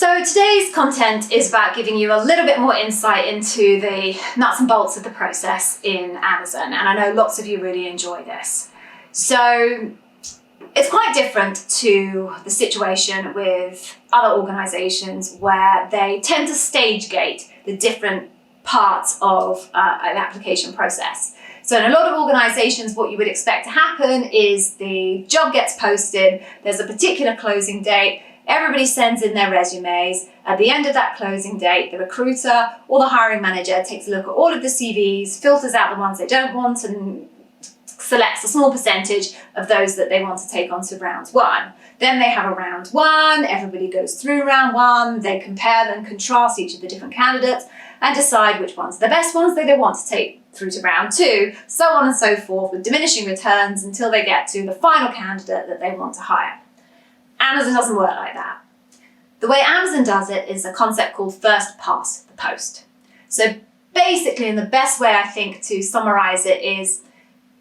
So today's content is about giving you a little bit more insight into the nuts and bolts of the process in Amazon, and I know lots of you really enjoy this. So it's quite different to the situation with other organisations where they tend to stage gate the different parts of an application process. So in a lot of organisations, what you would expect to happen is the job gets posted, there's a particular closing date, everybody sends in their resumes. At the end of that closing date, the recruiter or the hiring manager takes a look at all of the CVs, filters out the ones they don't want, and selects a small percentage of those that they want to take on to round one. Then they have a round one, everybody goes through round one, they compare and contrast each of the different candidates and decide which ones are the best ones that they want to take through to round two, so on and so forth, with diminishing returns until they get to the final candidate that they want to hire. Amazon doesn't work like that. The way Amazon does it is a concept called first past the post. So basically, and the best way I think to summarize it is,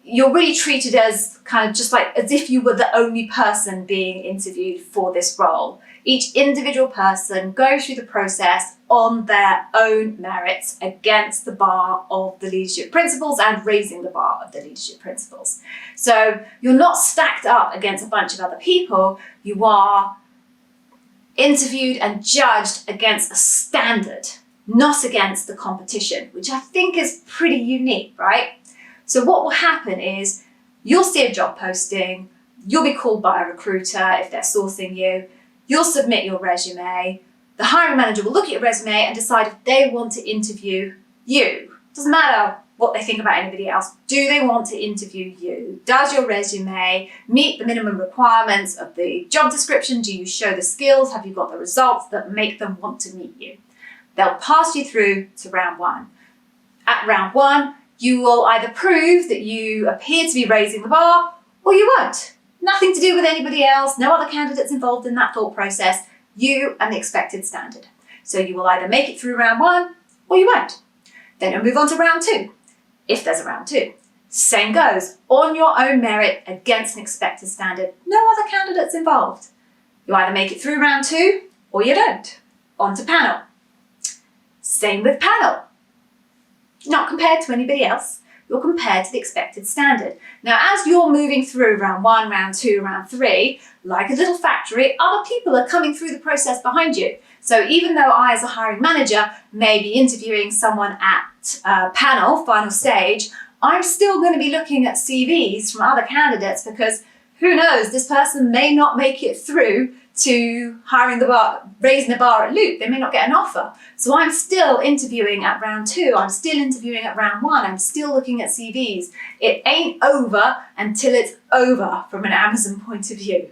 you're really treated as kind of just like as if you were the only person being interviewed for this role. Each individual person goes through the process on their own merits against the bar of the leadership principles and raising the bar of the leadership principles. So you're not stacked up against a bunch of other people. You are interviewed and judged against a standard, not against the competition, which I think is pretty unique, right? So what will happen is you'll see a job posting, you'll be called by a recruiter if they're sourcing you, you'll submit your resume, the hiring manager will look at your resume and decide if they want to interview you. Doesn't matter what they think about anybody else. Do they want to interview you? Does your resume meet the minimum requirements of the job description? Do you show the skills? Have you got the results that make them want to meet you? They'll pass you through to round one. At round one, you will either prove that you appear to be raising the bar or you won't. Nothing to do with anybody else, no other candidates involved in that thought process, you and the expected standard. So you will either make it through round one or you won't. Then you'll move on to round two, if there's a round two. Same goes, on your own merit against an expected standard, no other candidates involved. You either make it through round two or you don't. On to panel. Same with panel. Not compared to anybody else, you're compared to the expected standard. Now, as you're moving through round one, round two, round three, like a little factory, other people are coming through the process behind you. So even though I, as a hiring manager, may be interviewing someone at panel, final stage, I'm still going to be looking at CVs from other candidates because who knows, this person may not make it through to raising the bar at Loop. They may not get an offer. So I'm still interviewing at round two. I'm still interviewing at round one. I'm still looking at CVs. It ain't over until it's over from an Amazon point of view.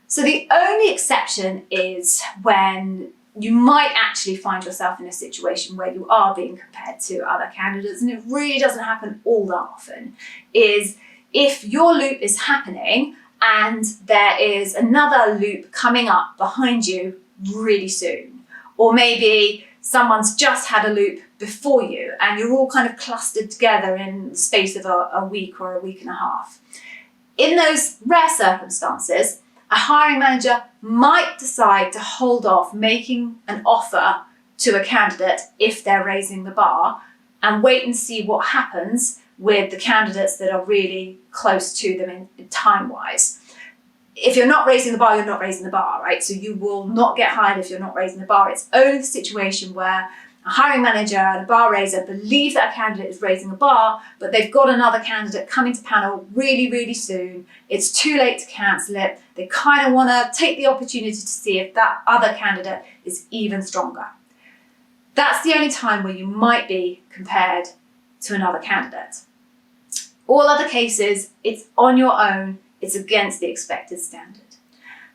So the only exception is when you might actually find yourself in a situation where you are being compared to other candidates, and it really doesn't happen all that often, is if your loop is happening and there is another loop coming up behind you really soon. Or maybe someone's just had a loop before you and you're all kind of clustered together in the space of a week or a week and a half. In those rare circumstances, a hiring manager might decide to hold off making an offer to a candidate if they're raising the bar and wait and see what happens with the candidates that are really close to them in time-wise. If you're not raising the bar, you're not raising the bar, right? So you will not get hired if you're not raising the bar. It's only the situation where a hiring manager and a bar raiser believe that a candidate is raising a bar, but they've got another candidate coming to panel really, really soon. It's too late to cancel it. They kind of want to take the opportunity to see if that other candidate is even stronger. That's the only time where you might be compared to another candidate. All other cases, it's on your own, it's against the expected standard.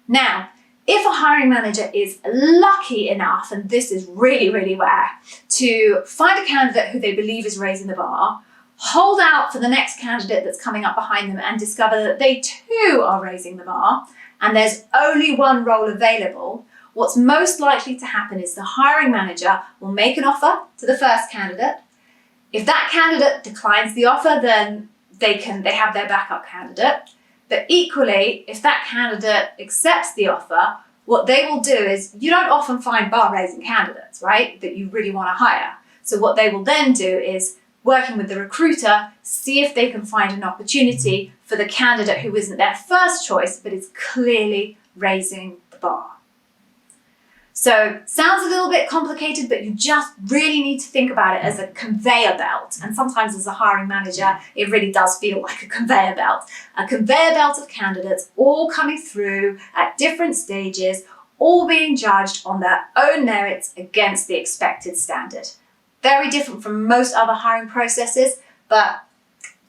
Now, if a hiring manager is lucky enough, and this is really, really rare, to find a candidate who they believe is raising the bar, hold out for the next candidate that's coming up behind them and discover that they too are raising the bar, and there's only one role available, what's most likely to happen is the hiring manager will make an offer to the first candidate. If that candidate declines the offer, then they have their backup candidate. But equally, if that candidate accepts the offer, what they will do is, you don't often find bar-raising candidates, right, that you really want to hire. So what they will then do is, working with the recruiter, see if they can find an opportunity for the candidate who isn't their first choice, but is clearly raising the bar. So sounds a little bit complicated, but you just really need to think about it as a conveyor belt. And sometimes as a hiring manager, it really does feel like a conveyor belt. A conveyor belt of candidates all coming through at different stages, all being judged on their own merits against the expected standard. Very different from most other hiring processes, but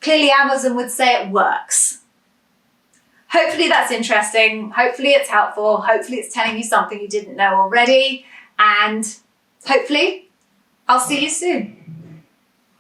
clearly Amazon would say it works. Hopefully that's interesting. Hopefully it's helpful. Hopefully it's telling you something you didn't know already. And hopefully I'll see you soon.